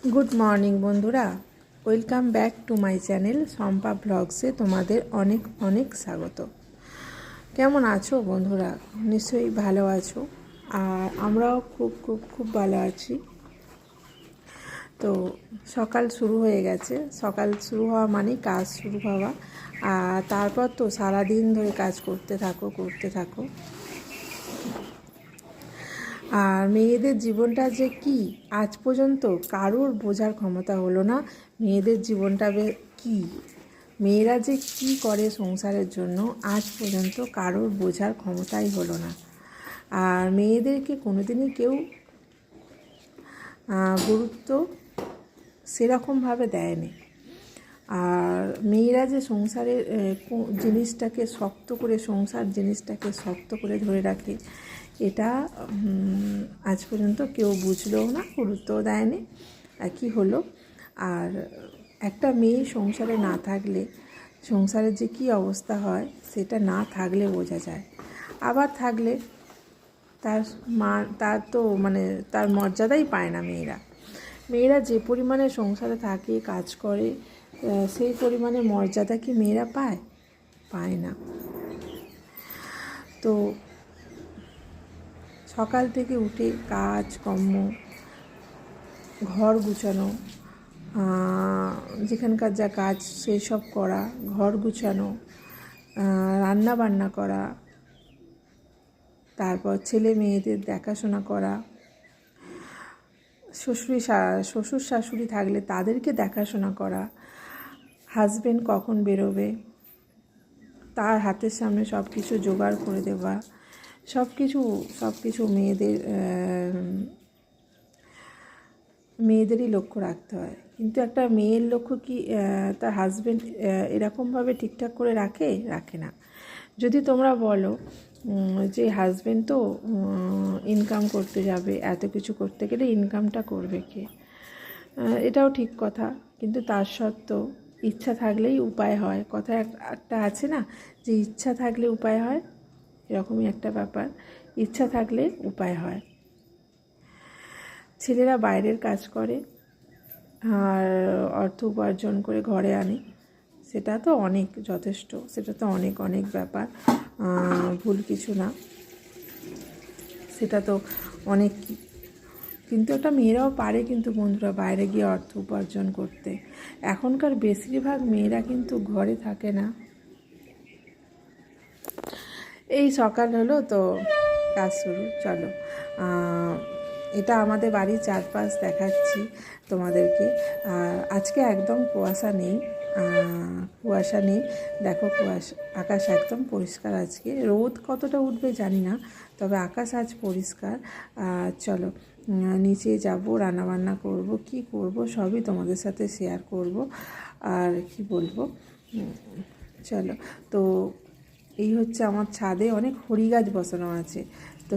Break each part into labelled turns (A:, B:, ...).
A: Good morning বন্ধুরা, welcome back to my channel Shampa ব্লগসে তোমাদের অনেক অনেক স্বাগত। কেমন আছো বন্ধুরা? নিশ্চয়ই ভালো আছো, আর আমরাও খুব খুব খুব ভালো আছি। তো সকাল শুরু হয়ে গেছে, সকাল শুরু হওয়া মানে কাজ শুরু হওয়া, আর তারপর তো সারাদিন ধরে কাজ করতে থাকো। আর মেয়েদের জীবনটা যে কি আজ পর্যন্ত কারোর বোঝার ক্ষমতা হলো না। মেয়েদের জীবনটা কি, মেয়েরা যে কি করে সংসারের জন্য আজ পর্যন্ত কারোর বোঝার ক্ষমতাই হলো না। আর মেয়েদেরকে কোনোদিনই কেউ গুরুত্ব সেরকমভাবে দেয়নি। আর মেয়েরা যে সংসারের জিনিসটাকে শক্ত করে, সংসার জিনিসটাকে শক্ত করে ধরে রাখে, এটা আজ পর্যন্ত কেউ বুঝলেও না, গুরুত্বও দেয়নি। কি হলো, আর একটা মেয়ে সংসারে না থাকলে সংসারের যে কী অবস্থা হয় সেটা না থাকলে বোঝা যায়। আবার থাকলে তার তো তার মর্যাদাই পায় না। মেয়েরা যে পরিমাণে সংসারে থাকে, কাজ করে, সেই পরিমাণে মর্যাদা কি মেয়েরা পায় না। তো সকাল থেকে উঠে কাজকর্ম, ঘর গুছানো, যেখানকার যা কাজ সেই সব করা, ঘর গুছানো, রান্না বান্না করা, তারপর ছেলে মেয়েদের দেখাশোনা করা, শ্বশুর শাশুড়ি থাকলে তাদেরকে দেখাশোনা করা, হাজবেন্ড কখন বেরোবে তার হাতের সামনে সব কিছু জোগাড় করে দেওয়া, সব কিছু মেয়েদেরই লক্ষ্য রাখতে হয়। কিন্তু একটা মেয়ের লক্ষ্য কি তার হাজবেন্ড এরকমভাবে ঠিকঠাক করে রাখে না। যদি তোমরা বলো যে হাজবেন্ড তো ইনকাম করতে যাবে, এত কিছু করতে গেলে ইনকামটা করবে কে? এটাও ঠিক কথা, কিন্তু তার সত্ত্বেও ইচ্ছা থাকলেই উপায় হয়। কথা একটা আছে না, যে ইচ্ছা থাকলে উপায় হয়, এরকমই একটা ব্যাপার। ইচ্ছা থাকলে উপায় হয়। ছেলেরা বাইরের কাজ করে আর অর্থ উপার্জন করে ঘরে আনে, সেটা তো যথেষ্ট, সেটা তো অনেক ব্যাপার, ভুল কিছু না, সেটা তো অনেক। কিন্তু একটা মেয়েরাও পারে কিন্তু বন্ধুরা বাইরে গিয়ে অর্থ উপার্জন করতে। এখনকার বেশিরভাগ মেয়েরা কিন্তু ঘরে থাকে না। এই সকাল হলো তো কাজ শুরু। চলো, এটা আমাদের বাড়ির চারপাশ দেখাচ্ছি তোমাদেরকে। আজকে একদম কুয়াশা নেই, দেখো আকাশ একদম পরিষ্কার। আজকে রোদ কতটা উঠবে জানি না, তবে আকাশ আজ পরিষ্কার। চলো নিচে যাব, রান্নাবান্না করব, কি করব সবই তোমাদের সাথে শেয়ার করব। আর কি বলবো, চলো। তো এই হচ্ছে আমার ছাদে অনেক হরি গাছ বসানো আছে। তো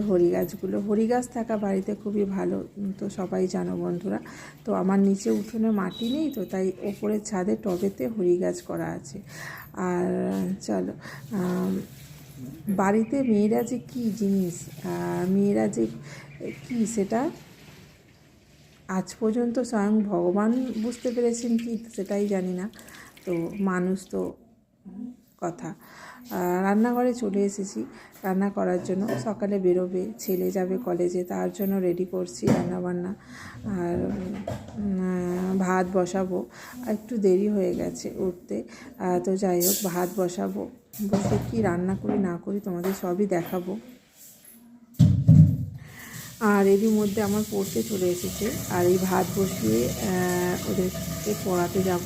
A: হরি গাছ থাকা বাড়িতে খুবই ভালো, তো সবাই জানো বন্ধুরা। তো আমার নিচে উঠোনে মাটি নেই, তো তাই ওপরের ছাদে টবেতে হরি গাছ করা আছে। আর চলো, বাড়িতে মেয়েরা যে কী জিনিস, মেয়েরা যে কী সেটা আজ পর্যন্ত স্বয়ং ভগবান বুঝতে পেরেছেন কি সেটাই জানি না। তো মানুষ তো কথা। রান্নাঘরে চলে এসেছি রান্না করার জন্য। সকালে বেরোবে, ছেলে যাবে কলেজে, তার জন্য রেডি করছি রান্নাবান্না। আর ভাত বসাবো, একটু দেরি হয়ে গেছে উঠতে। তো যাই হোক, ভাত বসাবো, বসে কি রান্না করি না করি তোমাদের সবই দেখাবো। আর এরই মধ্যে আমার পড়তে চলে এসেছে, আর এই ভাত বসিয়ে ওদেরকে পড়াতে যাব,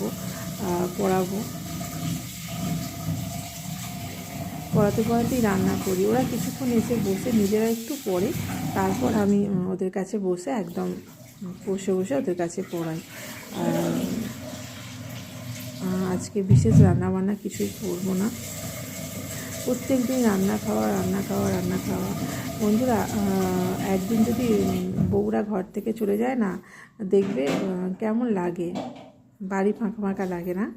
A: পড়াতেই রান্না করি। ওরা কিছুক্ষণ এসে বসে নিজেরা একটু পড়ে, তারপর আমি ওদের কাছে বসে বসে ওদের কাছে পড়াই। আজকে বিশেষ রান্নাবান্না কিছুই করবো না, প্রত্যেক দিন রান্না খাওয়া। বন্ধুরা, একদিন যদি বউরা ঘর থেকে চলে যায় না, দেখবে কেমন লাগে, বাড়ি ফাঁকা লাগে না?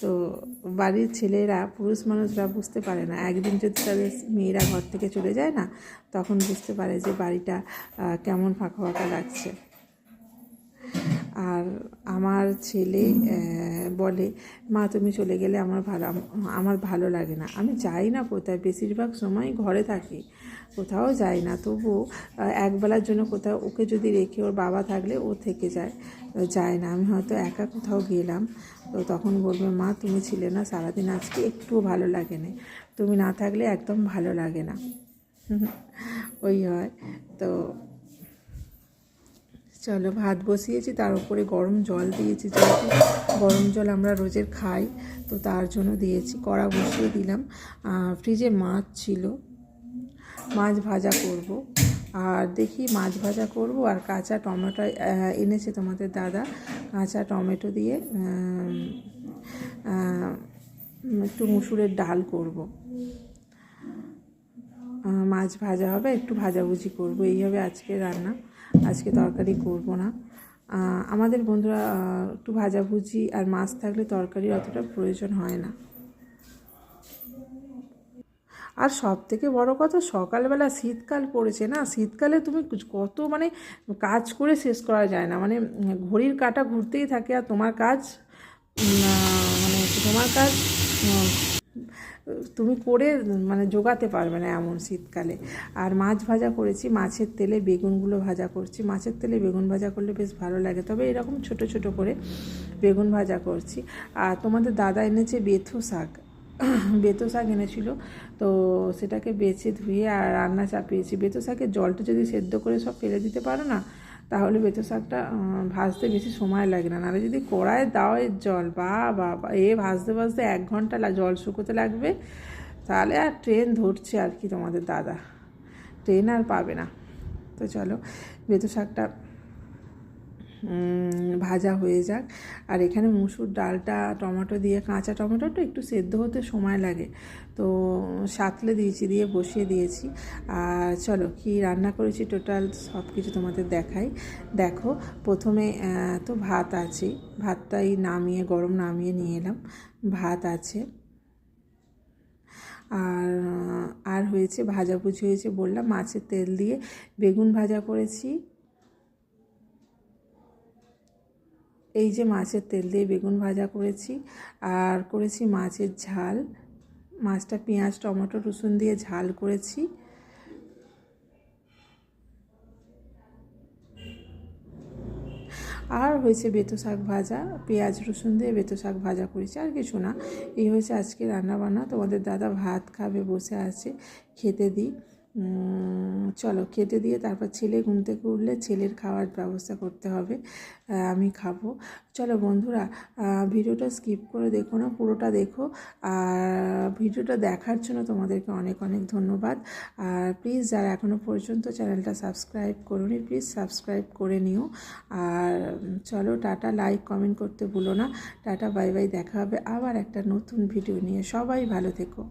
A: তো বাড়ির ছেলেরা, পুরুষ মানুষরা বুঝতে পারে না। একদিন যদি তাদের মেয়েরা ঘর থেকে চলে যায় না, তখন বুঝতে পারে যে বাড়িটা কেমন ফাঁকা লাগছে। আর আমার ছেলে বলে, মা তুমি চলে গেলে আমার ভালো লাগে না। আমি যাই না কোথায়, বেশিরভাগ সময় ঘরে থাকি, কোথাও যাই না। তবু একবেলার জন্য কোথাও ওকে যদি রেখে ওর বাবা থাকলে ও থেকে যায় না। আমি হয়তো একা কোথাও গেলাম, তো তখন বলবে, মা তুমি ছিলে না সারাদিন, আজকে একটুও ভালো লাগে না, তুমি না থাকলে একদম ভালো লাগে না। ওই হয়। তো চলো, ভাত বসিয়েছি, তার উপরে গরম জল দিয়েছি, যেহেতু গরম জল আমরা রোজের খাই, তো তার জন্য দিয়েছি। কড়া বসিয়ে দিলাম। ফ্রিজে মাছ ছিল, মাছ ভাজা করব। আর দেখি মাছ ভাজা করব, আর কাঁচা টমেটো এনেছে তোমাদের দাদা, কাঁচা টমেটো দিয়ে একটু মুসুরের ডাল করব। মাছ ভাজা হবে, একটু ভাজাভুজি করব, এই হবে আজকে রান্না। আজকে তরকারি করব না। আমাদের বন্ধুরা একটু ভাজাভুজি আর মাছ থাকলে তরকারি অতটা প্রয়োজন হয় না। আর সব থেকে বড় কথা, সকালবেলা শীতকাল পড়েছে না, শীতকালে তুমি কত কাজ করে শেষ করা যায় না, ঘড়ির কাঁটা ঘুরতেই থাকে, আর তোমার কাজ তোমার কাজ তুমি করে জোগাতে পারবে না এমন শীতকালে। আর মাছ ভাজা করেছি, মাছের তেলে বেগুনগুলো ভাজা করছি। মাছের তেলে বেগুন ভাজা করলে বেশ ভালো লাগে, তবে এরকম ছোট ছোট করে বেগুন ভাজা করছি। আর তোমাদের দাদা এনেছে বেথো শাক, বেথো শাক এনেছিল, তো সেটাকে বেছে ধুয়ে আর রান্না চাপিয়েছি। বেথো শাকের জলটা যদি সেদ্ধ করে সব ফেলে দিতে পারো না, তাহলে বেথো শাকটা ভাজতে বেশি সময় লাগে না। নাহলে যদি কড়ায় দাও এর জল, বা ভাজতে ভাজতে 1 ঘন্টা জল শুকোতে লাগবে, তাহলে আর ট্রেন ধরছে আর কি তোমাদের দাদা, ট্রেন আর পাবে না। তো চলো, বেথো শাকটা ভাজা হয়ে যাক। আর এখানে মুসুর ডালটা টমেটো দিয়ে, কাঁচা টমেটোটা একটু সেদ্ধ হতে সময় লাগে, তো সাঁতলে দিয়েছি, দিয়ে বসিয়ে দিয়েছি। আর চলো, কি রান্না করেছি টোটাল সব কিছু তোমাদের দেখাই। দেখো, প্রথমে তো ভাত আছে, ভাতটাই গরম নামিয়ে নিয়ে এলাম। ভাত আছে, আর হয়েছে ভাজাভুজি হয়েছে, বললাম মাছের তেল দিয়ে বেগুন ভাজা করেছি। এই যে মাছের তেল দিয়ে বেগুন ভাজা করেছি, আর করেছি মাছের ঝাল। মাছটা পেঁয়াজ টমেটো রসুন দিয়ে ঝাল করেছি। আর হয়েছে বেথো শাক ভাজা, পেঁয়াজ রসুন দিয়ে বেথো শাক ভাজা করেছি, আর কিছু না। এই হয়েছে আজকে রান্নাবান্না। তোমাদের দাদা ভাত খাবে, বসে আছে, খেতে দিই। চলো, খেতে দিয়ে তারপর ছেলে ঘুম থেকে উঠলে ছেলের খাওয়ার ব্যবস্থা করতে হবে, আমি খাবো। চলো বন্ধুরা, ভিডিওটা স্কিপ করে দেখো না, পুরোটা দেখো। আর ভিডিওটা দেখার জন্য তোমাদেরকে অনেক অনেক ধন্যবাদ। আর প্লিজ যারা এখনও পর্যন্ত চ্যানেলটা সাবস্ক্রাইব করোনি, প্লিজ সাবস্ক্রাইব করে নিও। আর চলো, টাটা, লাইক কমেন্ট করতে ভুলো না। টাটা, বাই বাই, দেখা হবে আবার একটা নতুন ভিডিও নিয়ে। সবাই ভালো থেকো।